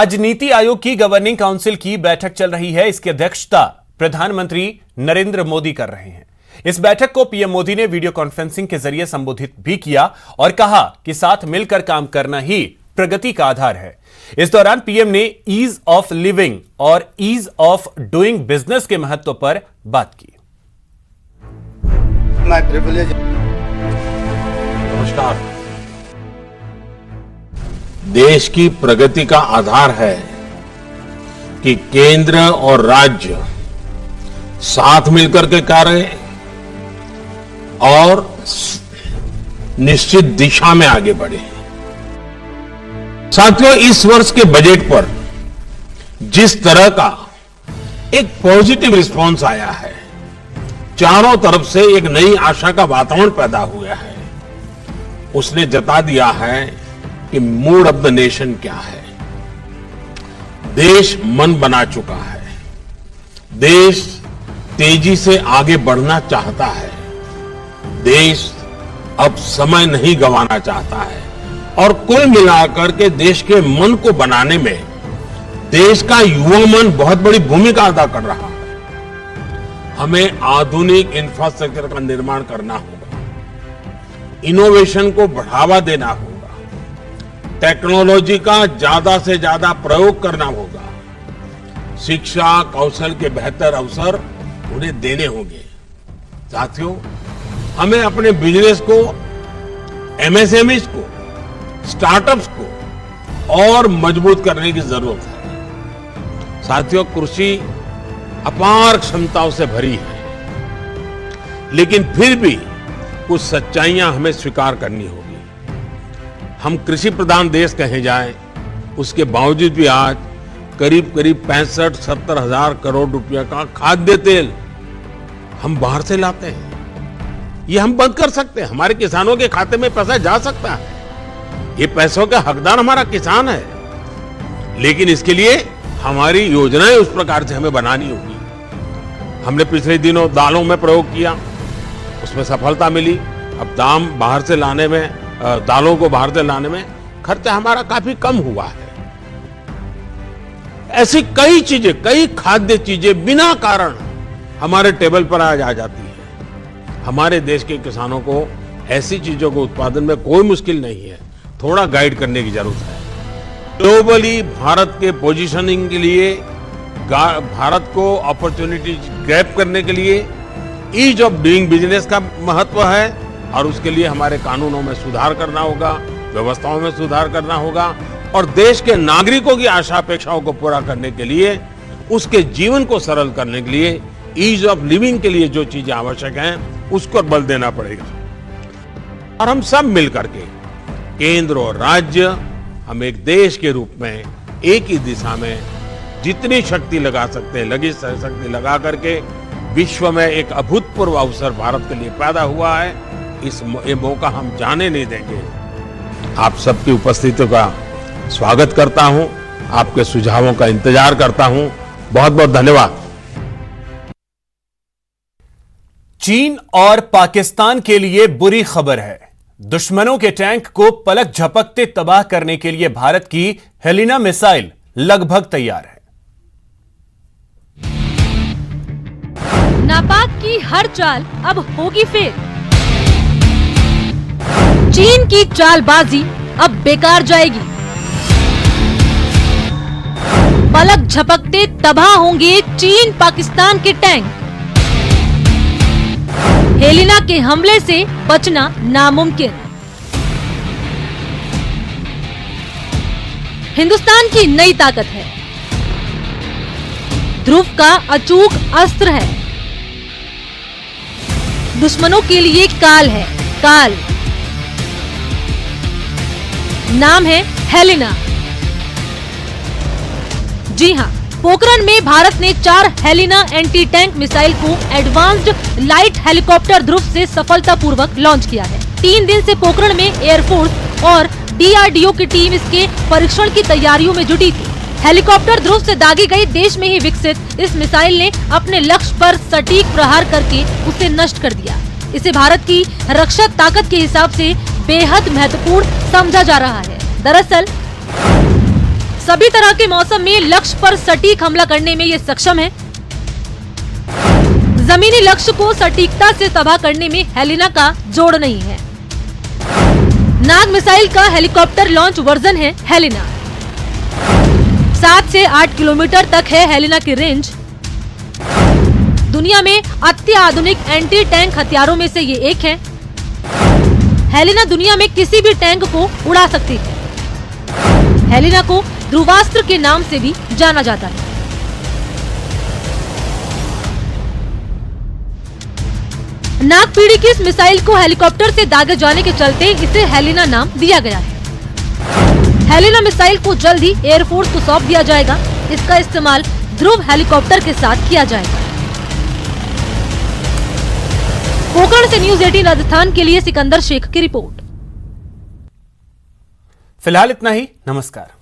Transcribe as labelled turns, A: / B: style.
A: आज नीति आयोग की governing council की बैठक चल रही है। इसकी अध्यक्षता प्रधानमंत्री नरेंद्र मोदी कर रहे हैं। इस बैठक को पीएम मोदी ने वीडियो कॉन्फ्रेंसिंग के जरिए संबोधित भी किया और कहा कि साथ मिलकर काम करना ही प्रगति का आधार है। इस दौरान पीएम ने ईज ऑफ लिविंग और ईज ऑफ डूइंग बिजनेस के महत्व पर बात की।
B: नमस्कार। देश की प्रगति का आधार है कि केंद्र और राज्य साथ मिलकर के कार्य और निश्चित दिशा में आगे बढ़े। साथियों, इस वर्ष के बजट पर जिस तरह का एक पॉजिटिव रिस्पांस आया है, चारों तरफ से एक नई आशा का वातावरण पैदा हुआ है, उसने जता दिया है कि मूड ऑफ द नेशन क्या है। देश मन बना चुका है, देश तेजी से आगे बढ़ना चाहता है, देश अब समय नहीं गंवाना चाहता है और कुल मिलाकर के देश के मन को बनाने में देश का युवा मन बहुत बड़ी भूमिका अदा कर रहा है। हमें आधुनिक इंफ्रास्ट्रक्चर का निर्माण करना होगा, इनोवेशन को बढ़ावा देना होगा, टेक्नोलॉजी का ज्यादा से ज्यादा प्रयोग करना होगा, शिक्षा कौशल के बेहतर अवसर उन्हें देने होंगे। साथियों, हमें अपने बिजनेस को, एमएसएमईज को, स्टार्टअप्स को और मजबूत करने की जरूरत है। साथियों, कृषि अपार क्षमताओं से भरी है, लेकिन फिर भी कुछ सच्चाइयां हमें स्वीकार करनी होगी। हम कृषि प्रधान देश कहे जाएं, उसके बावजूद भी आज करीब 65-70 हजार करोड़ रुपए का खाद्य तेल हम बाहर से लाते हैं। ये हम बंद कर सकते हैं। हमारे किसानों के खाते में पैसा जा सकता है। ये पैसों का हकदार हमारा किसान है, लेकिन इसके लिए हमारी योजनाएं उस प्रकार से हमें बनानी होगी। हमने पिछले दिनों दालों में प्रयोग किया, उसमें सफलता मिली। अब दालों को बाहर से लाने में खर्चा हमारा काफी कम हुआ है। ऐसी कई चीजें, कई खाद्य चीजें बिना कारण हमारे टेबल पर आज आ जाती है। हमारे देश के किसानों को ऐसी चीजों को उत्पादन में कोई मुश्किल नहीं है, थोड़ा गाइड करने की जरूरत है। ग्लोबली भारत के पोजीशनिंग के लिए, भारत को अपॉर्चुनिटी ग्रैब करने के लिए ईज ऑफ डूइंग बिजनेस का महत्व है और उसके लिए हमारे कानूनों में सुधार करना होगा, व्यवस्थाओं में सुधार करना होगा और देश के नागरिकों की आशा अपेक्षाओं को पूरा करने के लिए, उसके जीवन को सरल करने के लिए, ईज ऑफ लिविंग के लिए जो चीजें आवश्यक हैं उसको बल देना पड़ेगा। और हम सब मिलकर के, केंद्र और राज्य, हम एक देश के रूप में एक ही दिशा में जितनी शक्ति लगा सकते हैं, लगी शक्ति लगा करके विश्व में एक अभूतपूर्व अवसर भारत के लिए पैदा हुआ है। ये मौका हम जाने नहीं देंगे। आप सबकी उपस्थिति का स्वागत करता हूं, आपके सुझावों का इंतजार करता हूं। बहुत बहुत धन्यवाद।
A: चीन और पाकिस्तान के लिए बुरी खबर है। दुश्मनों के टैंक को पलक झपकते तबाह करने के लिए भारत की हेलिना मिसाइल लगभग तैयार है।
C: नापाक की हर चाल अब होगी फेल। चीन की चालबाजी अब बेकार जाएगी। पलक झपकते तबाह होंगे चीन पाकिस्तान के टैंक। हेलिना के हमले से बचना नामुमकिन। हिंदुस्तान की नई ताकत है, ध्रुव का अचूक अस्त्र है, दुश्मनों के लिए काल है, काल। नाम है हेलिना। जी हां, पोखरण में भारत ने 4 हेलिना एंटी टैंक मिसाइल को एडवांस्ड लाइट हेलीकॉप्टर ध्रुव से सफलतापूर्वक लॉन्च किया है। 3 दिन से पोखरण में एयरफोर्स और डीआरडीओ की टीम इसके परीक्षण की तैयारियों में जुटी थी। हेलीकॉप्टर ध्रुव से दागी गई देश में ही विकसित इस मिसाइल ने अपने लक्ष्य पर सटीक प्रहार करके उसे नष्ट कर दिया। इसे भारत की रक्षक ताकत के हिसाब से बेहद महत्वपूर्ण समझा जा रहा है। दरअसल सभी तरह के मौसम में लक्ष्य पर सटीक हमला करने में ये सक्षम है। जमीनी लक्ष्य को सटीकता से तबाह करने में हेलिना का जोड़ नहीं है। नाग मिसाइल का हेलीकॉप्टर लॉन्च वर्जन है हेलिना। 7 से 8 किलोमीटर तक है हेलिना की रेंज। दुनिया में अत्याधुनिक एंटी टैंक हथियारों में से ये एक है। हेलिना दुनिया में किसी भी टैंक को उड़ा सकती है। हेलिना को ध्रुवास्त्र के नाम से भी जाना जाता है। नागपीढ़ी की इस मिसाइल को हेलीकॉप्टर से दागे जाने के चलते इसे हेलिना नाम दिया गया है। हेलिना मिसाइल को जल्द ही एयरफोर्स को सौंप दिया जाएगा। इसका इस्तेमाल ध्रुव हेलीकॉप्टर के साथ किया जाएगा। पोखरण से न्यूज़ 18 राजस्थान के लिए सिकंदर शेख की रिपोर्ट।
A: फिलहाल इतना ही। नमस्कार।